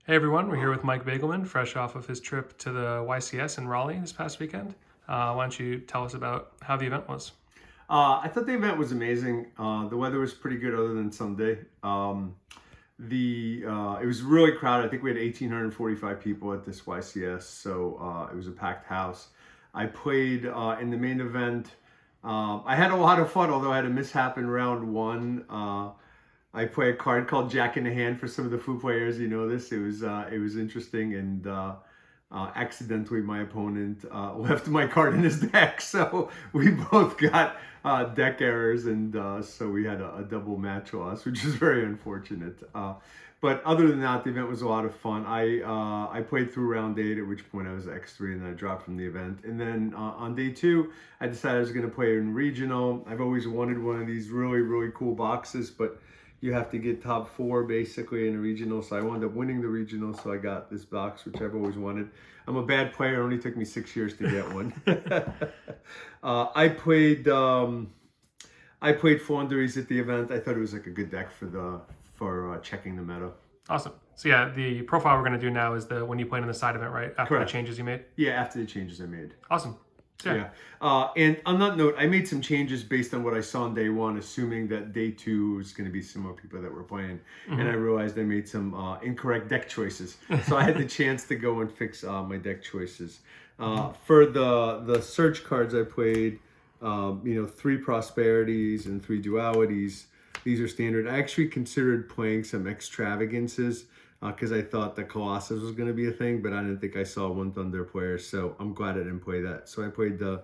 Hey everyone, we're here with Mike Bagelman, fresh off of his trip to the YCS in Raleigh this past weekend. Why don't you tell us about how the event was? I thought the event was amazing. The weather was pretty good, other than Sunday. It was really crowded. I think we had 1,845 people at this YCS, so it was a packed house. I played in the main event. I had a lot of fun, although I had a mishap in round one. I play a card called Jack in the Hand for some of the Foo players. You know this. It was interesting, and accidentally my opponent left my card in his deck, so we both got deck errors, and so we had a double match loss, which is very unfortunate. But other than that, the event was a lot of fun. I played through round 8, at which point I was X3, and then I dropped from the event. And then on day 2, I decided I was going to play in regional. I've always wanted one of these really cool boxes, but you have to get top 4 basically in a regional. So I wound up winning the regional, so I got this box, which I've always wanted. I'm a bad player. It only took me 6 years to get one. I played Floowandereeze at the event. I thought it was like a good deck for checking the meta. Awesome. So yeah, the profile we're going to do now is the when you played in the side event, right? After Correct. the changes you made? Yeah, after the changes I made. Awesome. So, Yeah. And on that note, I made some changes based on what I saw on day 1, assuming that day 2 was going to be similar people that were playing. And I realized I made some incorrect deck choices. So I had the chance to go and fix my deck choices. For the search cards I played, 3 prosperities and 3 dualities. These are standard. I actually considered playing some extravagances because I thought the Colossus was going to be a thing, but I didn't think I saw one Thunder player, so I'm glad I didn't play that. So I played the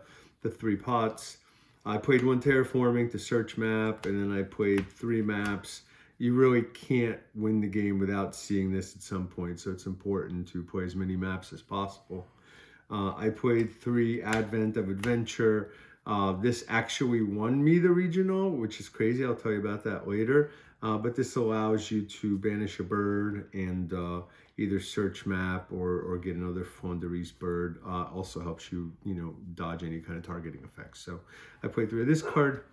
3 pots. I played 1 terraforming to search map, and then I played 3 maps. You really can't win the game without seeing this at some point, so it's important to play as many maps as possible. I played 3 Advent of Adventure. This actually won me the regional, which is crazy. I'll tell you about that later. But this allows you to banish a bird and either search map or get another Floowandereeze bird. Also helps you, dodge any kind of targeting effects. So I played 3 of this card.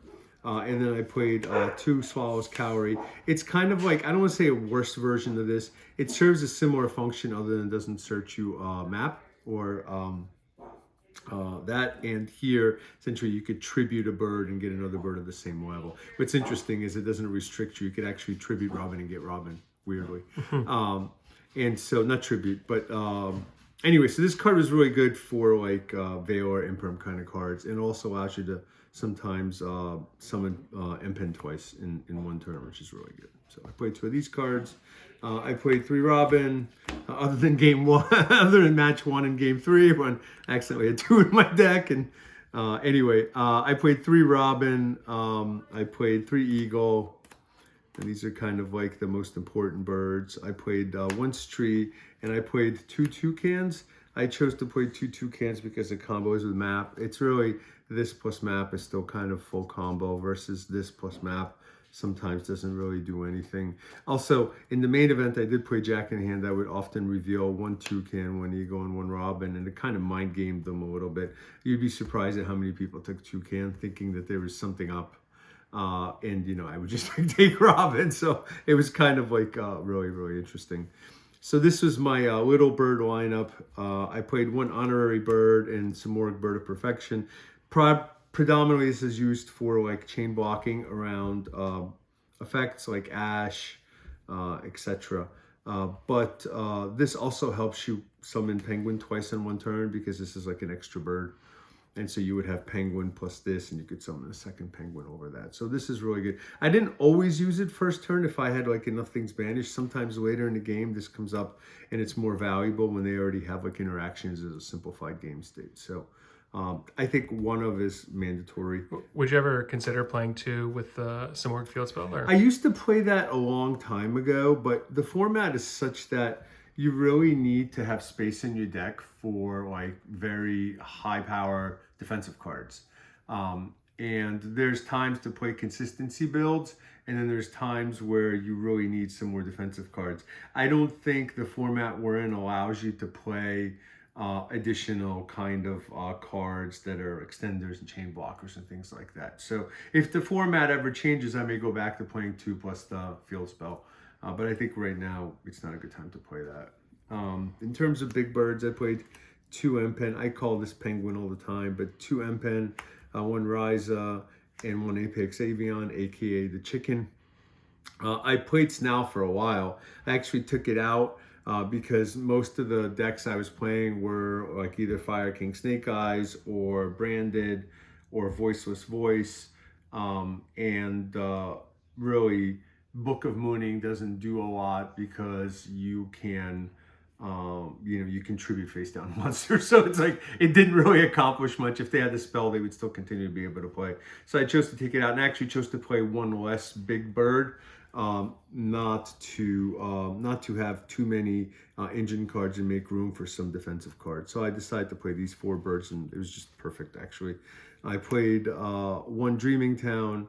And then I played 2 Swallows Cowrie. It's kind of like, I don't want to say a worse version of this. It serves a similar function other than it doesn't search you map or that, and here essentially you could tribute a bird and get another bird of the same level. What's interesting is it doesn't restrict you. You could actually tribute Robin and get Robin, weirdly. And so, not tribute, but anyway, so this card was really good for like Veil or Imperm kind of cards, and also allows you to sometimes summon Impen twice in 1 turn, which is really good. So I played 2 of these cards. I played 3 Robin, other than game 1, other than match 1 and game 3, when I accidentally had 2 in my deck. And anyway, I played 3 Robin, I played 3 Eagle, and these are kind of like the most important birds. I played 1 Tree, and I played 2 Toucans. I chose to play 2 Toucans because it combos with map. It's really, this plus map is still kind of full combo versus this plus map sometimes doesn't really do anything. Also, in the main event, I did play Jack in Hand. I would often reveal 1 Toucan, 1 Eagle, and 1 Robin, and it kind of mind gamed them a little bit. You'd be surprised at how many people took Toucan thinking that there was something up. And I would just take Robin. So it was kind of like really interesting. So this was my little bird lineup. I played 1 honorary bird and some more Bird of Perfection. Predominantly, this is used for like chain blocking around effects like Ash, etc. But this also helps you summon Penguin twice in 1 turn because this is like an extra bird. And so you would have Penguin plus this, and you could summon a second Penguin over that. So this is really good. I didn't always use it first turn if I had like enough things banished. Sometimes later in the game, this comes up, and it's more valuable when they already have like interactions as a simplified game state. So I think 1 of is mandatory. Would you ever consider playing 2 with the Simorgh field spell? Or? I used to play that a long time ago, but the format is such that you really need to have space in your deck for like very high power defensive cards. And there's times to play consistency builds, and then there's times where you really need some more defensive cards. I don't think the format we're in allows you to play additional kind of cards that are extenders and chain blockers and things like that. So if the format ever changes, I may go back to playing 2 plus the field spell. But I think right now it's not a good time to play that. In terms of big birds, I played 2 M-Pen. I call this penguin all the time, but 2 M-Pen, 1 Ryza, and 1 Apex Avion, aka the chicken. I played Snao for a while. I actually took it out because most of the decks I was playing were like either Fire King Snake Eyes or Branded or Voiceless Voice. And really, Book of Mooning doesn't do a lot because you can, you contribute face down monsters. So it's like, it didn't really accomplish much. If they had the spell, they would still continue to be able to play. So I chose to take it out and actually chose to play 1 less big bird. Not to have too many engine cards and make room for some defensive cards. So I decided to play these 4 birds, and it was just perfect, actually. I played 1 Dreaming Town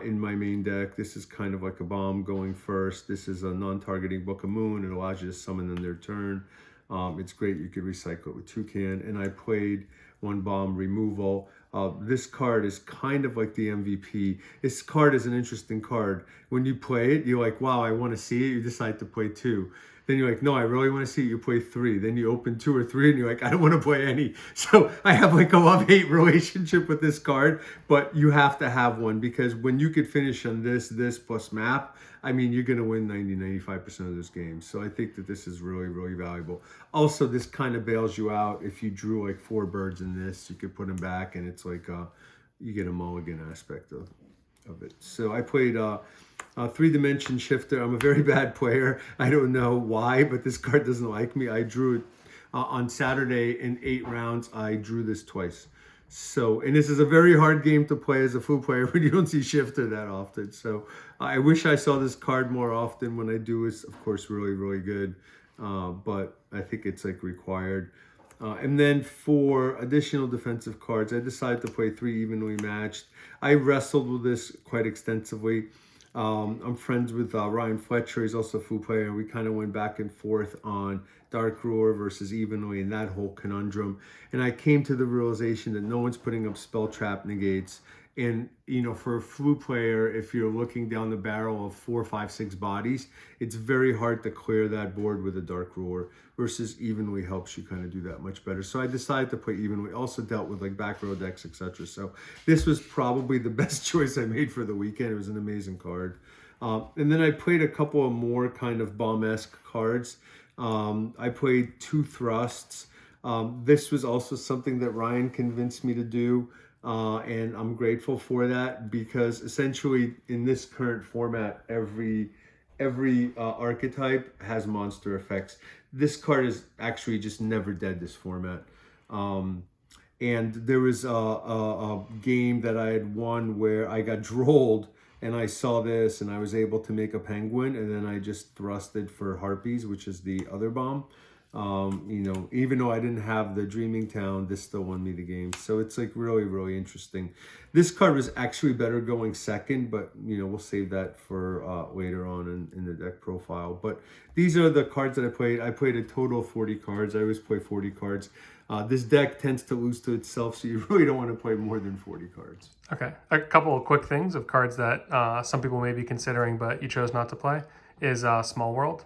in my main deck. This is kind of like a bomb going first. This is a non-targeting Book of Moon. It allows you to summon on their turn. It's great. You could recycle it with Toucan. And I played 1 bomb removal. This card is kind of like the MVP. This card is an interesting card. When you play it, you're like, wow, I want to see it. You decide to play 2. Then you're like, no, I really want to see it. You play 3. Then you open 2 or 3 and you're like, I don't want to play any. So I have like a love-hate relationship with this card, but you have to have one because when you could finish on this plus map, I mean, you're going to win 90-95% of those games. So I think that this is really, really valuable. Also, this kind of bails you out. If you drew like 4 birds in this, you could put them back and it's like you get a mulligan aspect of it. So I played 3-Dimension Shifter. I'm a very bad player. I don't know why, but this card doesn't like me. I drew it on Saturday in 8 rounds. I drew this twice. So, and this is a very hard game to play as a full player when you don't see Shifter that often. So I wish I saw this card more often. When I do, it's of course really, really good. But I think it's like required. And then for additional defensive cards, I decided to play 3 evenly matched. I wrestled with this quite extensively. I'm friends with Ryan Fletcher. He's also a Foo player. And we kind of went back and forth on Dark Roar versus Evenly and that whole conundrum. And I came to the realization that no one's putting up spell trap negates. And, for a Flu player, if you're looking down the barrel of 4, 5, 6 bodies, it's very hard to clear that board with a Dark Roar versus Evenly helps you kind of do that much better. So I decided to play Evenly. Also dealt with like back row decks, etc. So this was probably the best choice I made for the weekend. It was an amazing card. And then I played a couple of more kind of bomb-esque cards. I played 2 Thrusts. This was also something that Ryan convinced me to do. And I'm grateful for that because essentially in this current format, every archetype has monster effects. This card is actually just never dead, this format. And there was a game that I had won where I got drolled and I saw this and I was able to make a penguin and then I just thrusted for Harpies, which is the other bomb. Even though I didn't have the Dreaming Town, this still won me the game. So it's like really, really interesting. This card was actually better going second, but we'll save that for later on in the deck profile. But these are the cards that I played. I played a total of 40 cards. I always play 40 cards. This deck tends to lose to itself, so you really don't want to play more than 40 cards. Okay. A couple of quick things of cards that some people may be considering, but you chose not to play is Small World.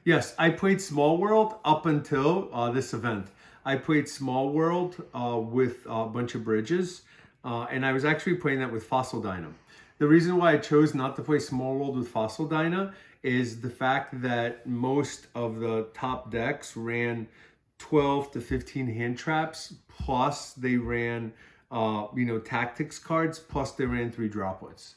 Yes, I played Small World up until this event. I played Small World with a bunch of bridges, and I was actually playing that with Fossil Dyna. The reason why I chose not to play Small World with Fossil Dyna is the fact that most of the top decks ran 12 to 15 hand traps, plus they ran, tactics cards, plus they ran 3 droplets.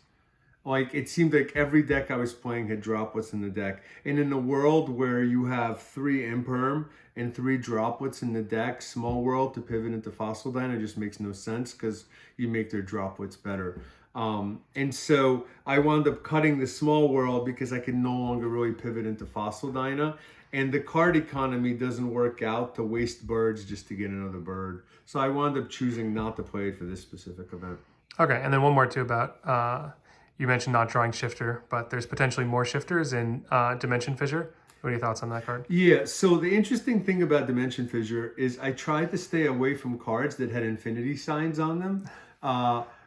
Like, it seemed like every deck I was playing had droplets in the deck. And in a world where you have 3 Imperm and 3 droplets in the deck, Small World to pivot into Fossil Dyna just makes no sense because you make their droplets better. And so I wound up cutting the Small World because I could no longer really pivot into Fossil Dyna. And the card economy doesn't work out to waste birds just to get another bird. So I wound up choosing not to play it for this specific event. Okay, and then one more too about... You mentioned not drawing Shifter, but there's potentially more Shifters in Dimension Fissure. What are your thoughts on that card? Yeah, so the interesting thing about Dimension Fissure is I tried to stay away from cards that had infinity signs on them.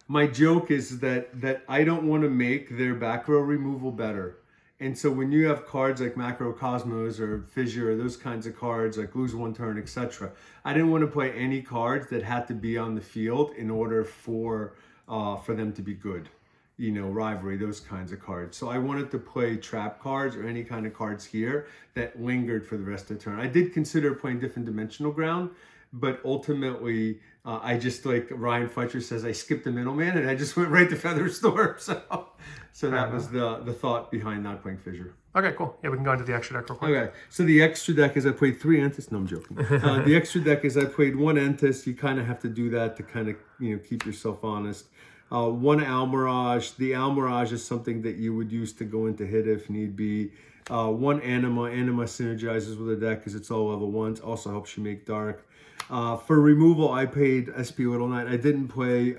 My joke is that I don't want to make their back row removal better. And so when you have cards like Macrocosmos or Fissure or those kinds of cards, like lose one turn, etc., I didn't want to play any cards that had to be on the field in order for them to be good. You know, rivalry, those kinds of cards. So I wanted to play trap cards or any kind of cards here that lingered for the rest of the turn. I did consider playing different dimensional ground, but ultimately I just, like Ryan Fletcher says, I skipped the middleman and I just went right to Featherstorm. So that was the thought behind not playing Fissure. Okay, cool. Yeah, we can go into the extra deck real quick. Okay, so the extra deck is I played 3 Entis. No, I'm joking. The extra deck is I played 1 Entis. You kind of have to do that to kind of, you know, keep yourself honest. 1 Almirage. The Almirage is something that you would use to go into hit if need be. 1 Anima. Anima synergizes with the deck because it's all level 1s. Also helps you make dark. For removal, I played SP Little Knight. I didn't play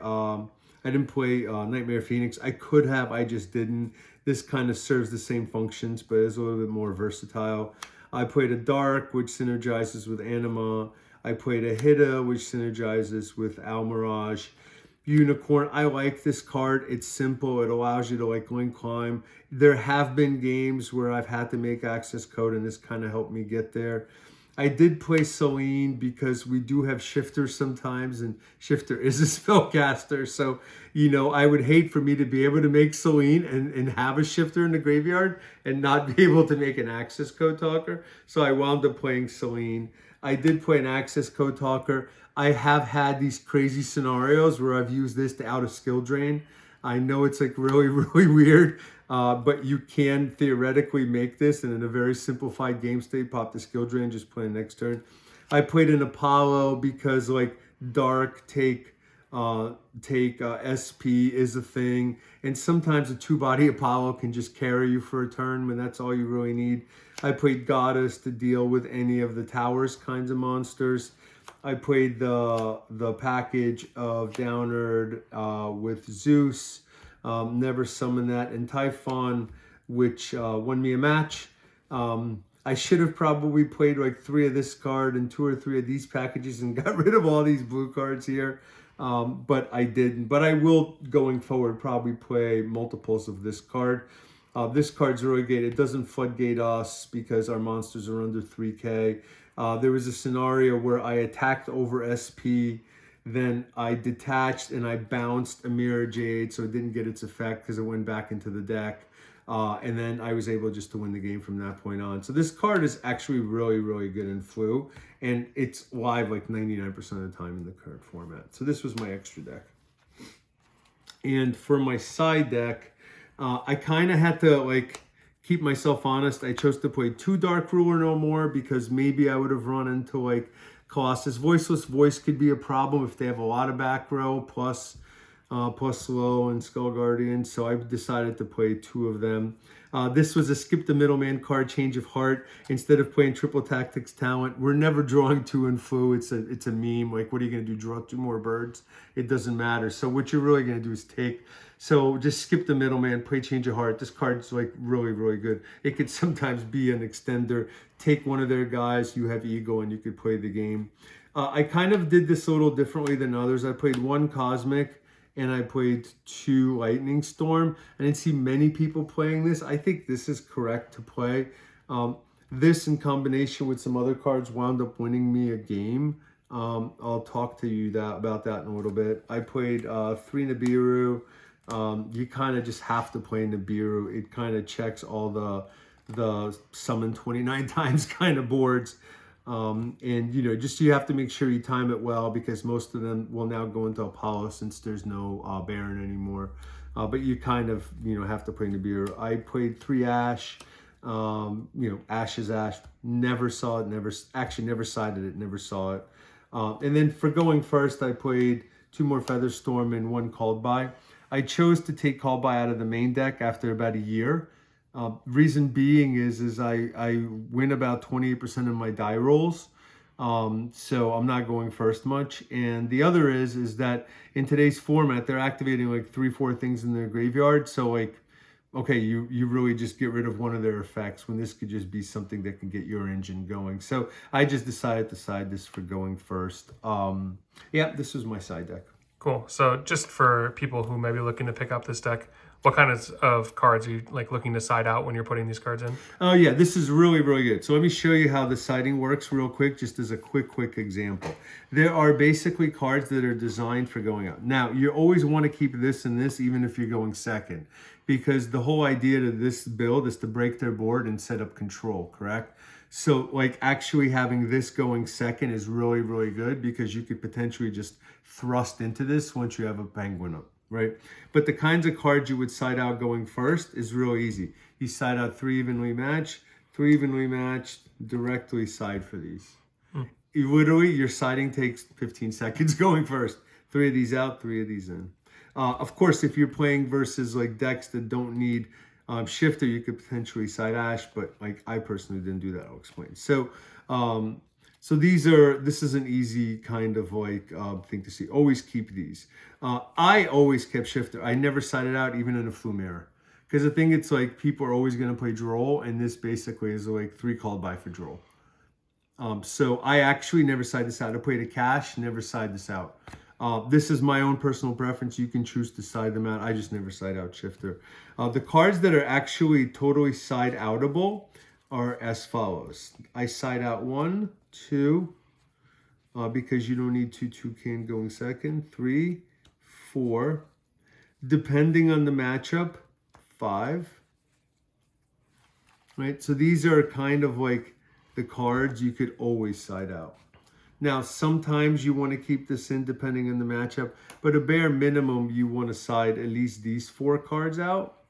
Nightmare Phoenix. I could have, I just didn't. This kind of serves the same functions, but is a little bit more versatile. I played a Dark, which synergizes with Anima. I played a Hitta, which synergizes with Almirage. Unicorn, I like this card. It's simple. It allows you to like link climb. There have been games where I've had to make access code, and this kind of helped me get there. I did play Celine because we do have Shifter sometimes, and Shifter is a spellcaster. So, you know, I would hate for me to be able to make Celine and have a Shifter in the graveyard and not be able to make an access code talker. So I wound up playing Celine. I did play an access code talker. I have had these crazy scenarios where I've used this to out a skill drain. I know it's like really, really weird, but you can theoretically make this, and in a very simplified game state, pop the skill drain, just play the next turn. I played an Apollo because like Dark take SP is a thing, and sometimes a 2-body Apollo can just carry you for a turn when that's all you really need. I played Goddess to deal with any of the towers kinds of monsters. I played the package of Downerd with Zeus, never summoned that, and Typhon, which won me a match. I should have probably played like 3 of this card and 2 or 3 of these packages and got rid of all these blue cards here, but I didn't. But I will, going forward, probably play multiples of this card. This card's really good. It doesn't floodgate us because our monsters are under 3K. There was a scenario where I attacked over SP, then I detached and I bounced a Mirror Jade, so it didn't get its effect because it went back into the deck. And then I was able just to win the game from that point on. So this card is actually really, really good in Flu, and it's live like 99% of the time in the current format. So this was my extra deck. And for my side deck, I kind of had to like keep myself honest. I chose to play 2 Dark Ruler no more because maybe I would have run into like Colossus. Voiceless Voice could be a problem if they have a lot of back row plus Slow and Skull Guardian. So I decided to play 2 of them. This was a skip the middleman card, Change of Heart. Instead of playing Triple Tactics Talent, we're never drawing 2 in Flu. It's a meme. Like, what are you going to do? Draw 2 more birds? It doesn't matter. So what you're really going to do is take. So just skip the middleman, play Change of Heart. This card's like really, really good. It could sometimes be an extender. Take one of their guys, you have Ego, and you could play the game. I kind of did this a little differently than others. I played 1 Cosmic, and I played 2 Lightning Storm. I didn't see many people playing this. I think this is correct to play. This in combination with some other cards wound up winning me a game. I'll talk to you about that in a little bit. I played 3 Nibiru. You kind of just have to play Nibiru. It kind of checks all the summon 29 times kind of boards. And, you know, just you have to make sure you time it well because most of them will now go into Apollo since there's no Baron anymore. But you kind of, you know, have to play Nibiru. I played 3 Ash. You know, Ash is Ash. Never saw it. Never sided it. Never saw it. And then for going first, I played 2 more Featherstorm and 1 Called By. I chose to take Called By out of the main deck after about a year. Reason being is I win about 28% of my die rolls. So I'm not going first much. And the other is that in today's format, they're activating like 3-4 things in their graveyard. So like, okay, you really just get rid of one of their effects when this could just be something that can get your engine going. So I just decided to side this for going first. Yeah, this was my side deck. Cool. So just for people who may be looking to pick up this deck, What kind of cards are you like looking to side out when you're putting these cards in? Oh yeah, this is really, really good. So let me show you how the siding works real quick, just as a quick example. There are basically cards that are designed for going out. Now, you always want to keep this and this, even if you're going second, because the whole idea to this build is to break their board and set up control, correct? So like actually having this going second is really, really good because you could potentially just thrust into this once you have a penguin up. Right? But the kinds of cards you would side out going first is real easy. You side out 3 evenly matched, directly side for these. You literally, your siding takes 15 seconds going first. 3 of these out, 3 of these in. Of course, if you're playing versus like decks that don't need shifter, you could potentially side ash, but like I personally didn't do that. I'll explain. So this is an easy kind of like thing to see. Always keep these. I always kept shifter. I never sided out even in a Floowandereeze. Because I think it's like people are always going to play draw, and this basically is like 3 called by for draw. So I actually never side this out. I played a cash, never side this out. This is my own personal preference. You can choose to side them out. I just never side out shifter. The cards that are actually totally side outable are as follows. I side out 1, 2, because you don't need 2 toucan going second. 3, 4, depending on the matchup, 5. Right, so these are kind of like the cards you could always side out. Now, sometimes you want to keep this in depending on the matchup, but a bare minimum, you want to side at least these 4 cards out.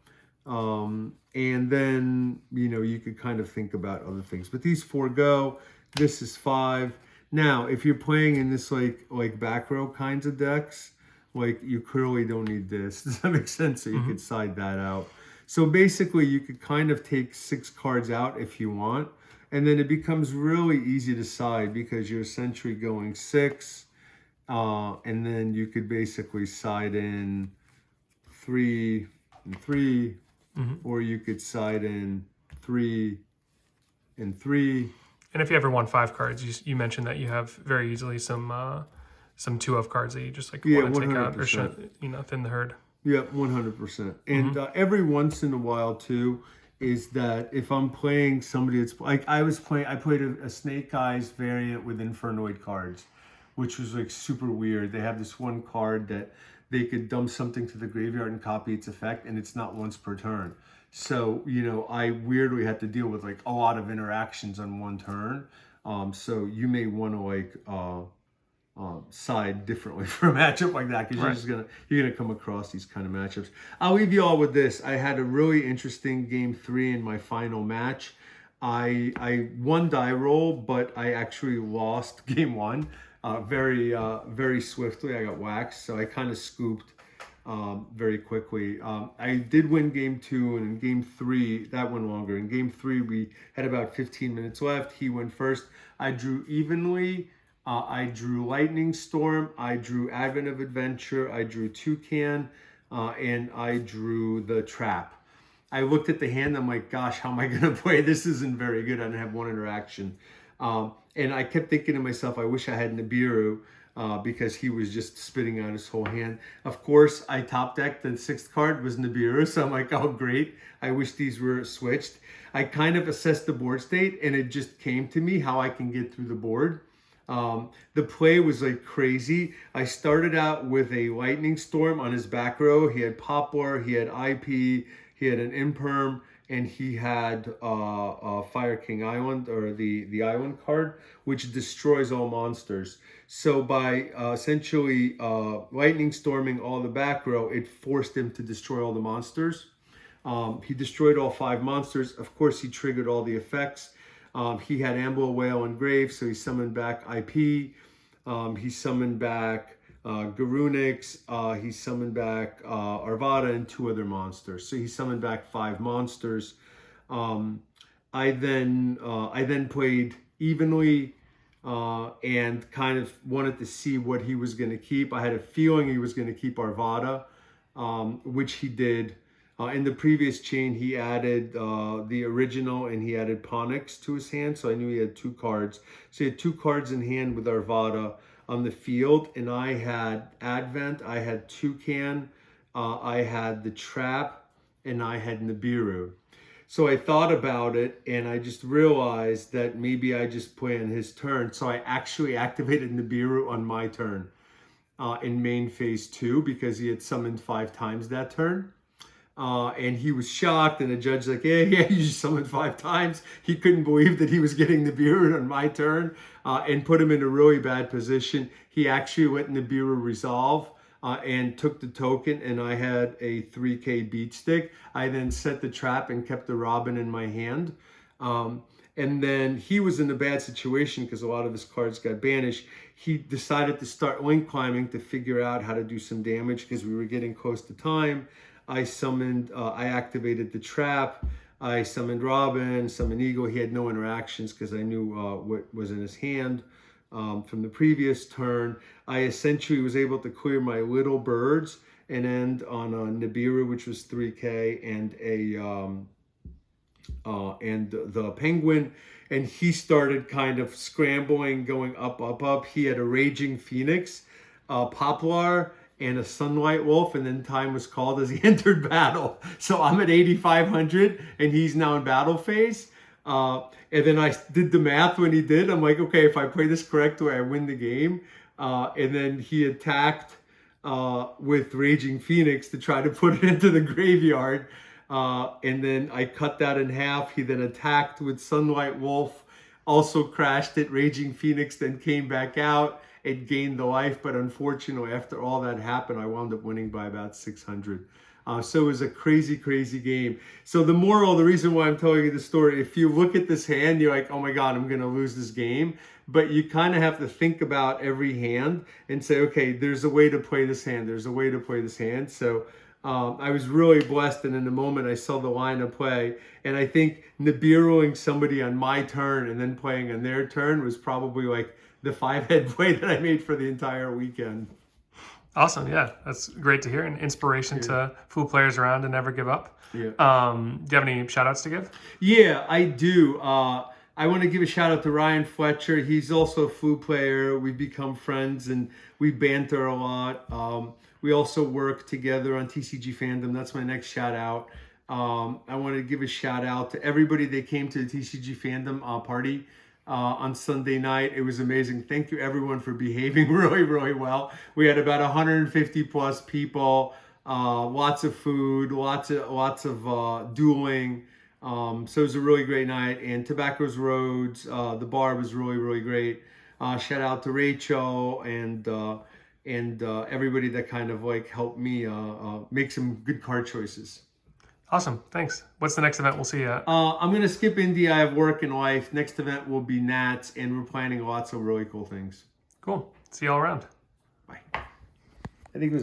And then, you know, you could kind of think about other things. But these 4 go. This is 5. Now, if you're playing in this like back row kinds of decks, like you clearly don't need this. Does that make sense? So you could side that out. So basically, you could kind of take 6 cards out if you want. And then it becomes really easy to side because you're essentially going 6. And then you could basically side in 3 and 3. Or you could side in 3 and 3. And if you ever want 5 cards, you mentioned that you have very easily some 2 of cards that you just like want to take out or thin the herd. Yeah, 100%. And every once in a while too, is that if I'm playing somebody that's like I played a Snake Eyes variant with Infernoid cards, which was like super weird. They have this one card that they could dump something to the graveyard and copy its effect, and it's not once per turn. So, you know, I weirdly had to deal with like a lot of interactions on one turn. So you may want to like side differently for a matchup like that because you're gonna come across these kind of matchups. I'll leave you all with this. I had a really interesting game 3 in my final match. I won die roll, but I actually lost game 1 very swiftly. I got waxed, so I kind of scooped very quickly. I did win game 2, and in game 3 that went longer. In game 3 we had about 15 minutes left. He went first. I drew evenly. I drew Lightning Storm, I drew Advent of Adventure, I drew Toucan, and I drew the Trap. I looked at the hand, I'm like, gosh, how am I going to play? This isn't very good. I didn't have 1 interaction. And I kept thinking to myself, I wish I had Nibiru, because he was just spitting out his whole hand. Of course, I top decked, the 6th card was Nibiru, so I'm like, oh, great. I wish these were switched. I kind of assessed the board state, and it just came to me how I can get through the board. The play was like crazy. I started out with a Lightning Storm on his back row. He had Poplar, he had IP, he had an Imperm, and he had Fire King Island, or the Island card, which destroys all monsters. So by essentially Lightning Storming all the back row, it forced him to destroy all the monsters. He destroyed all 5 monsters. Of course, he triggered all the effects. He had Amble, Whale, and Grave, so he summoned back IP. He summoned back Garunix. He summoned back Arvada and 2 other monsters. So he summoned back 5 monsters. I then played evenly and kind of wanted to see what he was going to keep. I had a feeling he was going to keep Arvada, which he did. In the previous chain, he added the original, and he added Ponix to his hand, so I knew he had 2 cards. So he had 2 cards in hand with Arvada on the field, and I had Advent, I had Toucan, I had the Trap, and I had Nibiru. So I thought about it, and I just realized that maybe I just play on his turn. So I actually activated Nibiru on my turn in main phase 2 because he had summoned 5 times that turn. And he was shocked, and the judge like, yeah, you just summoned 5 times. He couldn't believe that he was getting Nibiru on my turn and put him in a really bad position. He actually let Nibiru resolve and took the token, and I had a 3K beat stick. I then set the trap and kept the Robin in my hand. And then he was in a bad situation because a lot of his cards got banished. He decided to start link climbing to figure out how to do some damage because we were getting close to time. I activated the trap. I summoned Robin, summoned Eagle. He had no interactions because I knew what was in his hand from the previous turn. I essentially was able to clear my little birds and end on a Nibiru, which was 3K, and the penguin. And he started kind of scrambling, going up, up, up. He had a Raging Phoenix, Poplar, and a Sunlight Wolf, and then time was called as he entered battle. So I'm at 8,500, and he's now in battle phase. And then I did the math when he did. I'm like, okay, if I play this correctly, I win the game. And then he attacked with Raging Phoenix to try to put it into the graveyard. And then I cut that in half. He then attacked with Sunlight Wolf, also crashed it. Raging Phoenix then came back out. It gained the life, but unfortunately, after all that happened, I wound up winning by about 600. So it was a crazy, crazy game. So the reason why I'm telling you the story, if you look at this hand, you're like, oh my God, I'm going to lose this game. But you kind of have to think about every hand and say, okay, there's a way to play this hand. There's a way to play this hand. So I was really blessed, and in a moment I saw the line of play, and I think Nibiruing somebody on my turn and then playing on their turn was probably like the 5-head play that I made for the entire weekend. Awesome. Yeah, that's great to hear, and inspiration to Foo players around to never give up. Yeah. Do you have any shout outs to give? Yeah, I do. I want to give a shout out to Ryan Fletcher. He's also a Foo player. We've become friends and we banter a lot. We also work together on TCG Fandom. That's my next shout out. I want to give a shout out to everybody that came to the TCG Fandom party on Sunday night. It was amazing. Thank you everyone for behaving really, really well. We had about 150 plus people, lots of food, lots of dueling. So it was a really great night. And Tobacco's Roads, the bar was really, really great. Shout out to Rachel and everybody that kind of like helped me make some good card choices. Awesome. Thanks. What's the next event we'll see you at? I'm going to skip Indy. I have work and life. Next event will be Nats, and we're planning lots of really cool things. Cool. See you all around. Bye. I think it was a